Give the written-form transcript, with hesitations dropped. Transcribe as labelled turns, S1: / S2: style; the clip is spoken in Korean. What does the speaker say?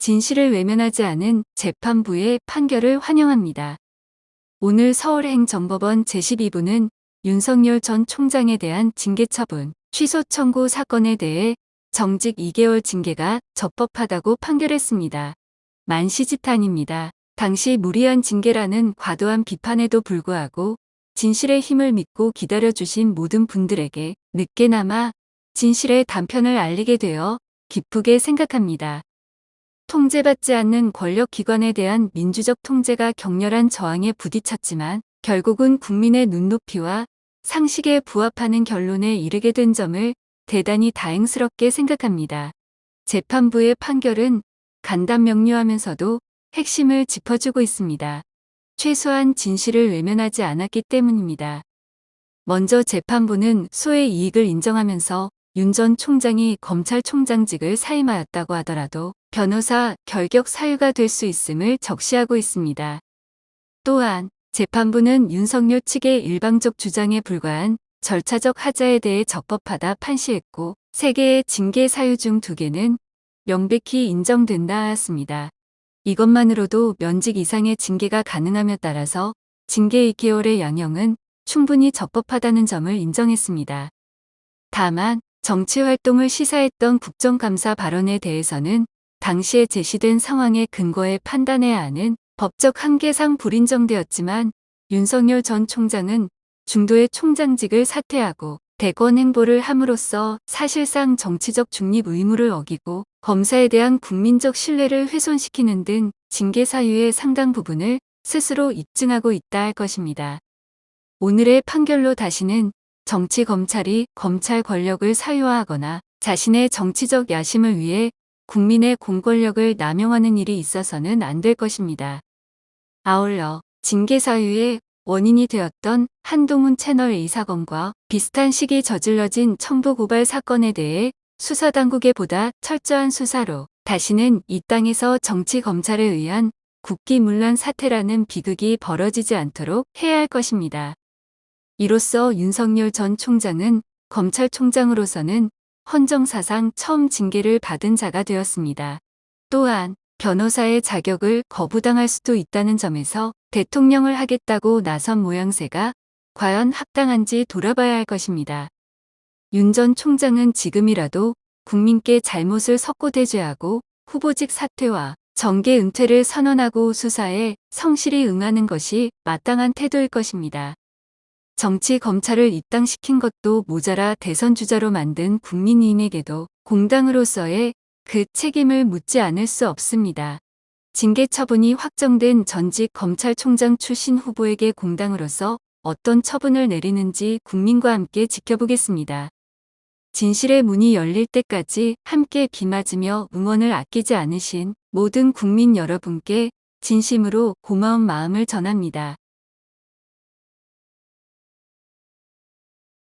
S1: 진실을 외면하지 않은 재판부의 판결을 환영합니다. 오늘 서울행정법원 제12부는 윤석열 전 총장에 대한 징계처분, 취소 청구 사건에 대해 정직 2개월 징계가 적법하다고 판결했습니다. 만시지탄입니다. 당시 무리한 징계라는 과도한 비판에도 불구하고 진실의 힘을 믿고 기다려주신 모든 분들에게 늦게나마 진실의 단편을 알리게 되어 기쁘게 생각합니다. 통제받지 않는 권력기관에 대한 민주적 통제가 격렬한 저항에 부딪혔지만 결국은 국민의 눈높이와 상식에 부합하는 결론에 이르게 된 점을 대단히 다행스럽게 생각합니다. 재판부의 판결은 간단명료하면서도 핵심을 짚어주고 있습니다. 최소한 진실을 외면하지 않았기 때문입니다. 먼저 재판부는 소의 이익을 인정하면서 윤 전 총장이 검찰총장직을 사임하였다고 하더라도 변호사 결격 사유가 될 수 있음을 적시하고 있습니다. 또한 재판부는 윤석열 측의 일방적 주장에 불과한 절차적 하자에 대해 적법하다 판시했고 3개의 징계 사유 중 2개는 명백히 인정된다 하였습니다. 이것만으로도 면직 이상의 징계가 가능함에 따라서 징계 2개월의 양형은 충분히 적법하다는 점을 인정했습니다. 다만 정치활동을 시사했던 국정감사 발언에 대해서는 당시에 제시된 상황의 근거에 판단해야 하는 법적 한계상 불인정되었지만 윤석열 전 총장은 중도의 총장직을 사퇴하고 대권 행보를 함으로써 사실상 정치적 중립 의무를 어기고 검사에 대한 국민적 신뢰를 훼손시키는 등 징계 사유의 상당 부분을 스스로 입증하고 있다 할 것입니다. 오늘의 판결로 다시는 정치 검찰이 검찰 권력을 사유화하거나 자신의 정치적 야심을 위해 국민의 공권력을 남용하는 일이 있어서는 안 될 것입니다. 아울러 징계 사유의 원인이 되었던 한동훈 채널A 사건과 비슷한 시기 저질러진 청부 고발 사건에 대해 수사당국의 보다 철저한 수사로 다시는 이 땅에서 정치 검찰에 의한 국기문란 사태라는 비극이 벌어지지 않도록 해야 할 것입니다. 이로써 윤석열 전 총장은 검찰총장으로서는 헌정사상 처음 징계를 받은 자가 되었습니다. 또한 변호사의 자격을 거부당할 수도 있다는 점에서 대통령을 하겠다고 나선 모양새가 과연 합당한지 돌아봐야 할 것입니다. 윤 전 총장은 지금이라도 국민께 잘못을 석고대죄하고 후보직 사퇴와 정계 은퇴를 선언하고 수사에 성실히 응하는 것이 마땅한 태도일 것입니다. 정치 검찰을 입당시킨 것도 모자라 대선 주자로 만든 국민의힘에게도 공당으로서의 그 책임을 묻지 않을 수 없습니다. 징계 처분이 확정된 전직 검찰총장 출신 후보에게 공당으로서 어떤 처분을 내리는지 국민과 함께 지켜보겠습니다. 진실의 문이 열릴 때까지 함께 비 맞으며 응원을 아끼지 않으신 모든 국민 여러분께 진심으로 고마운 마음을 전합니다.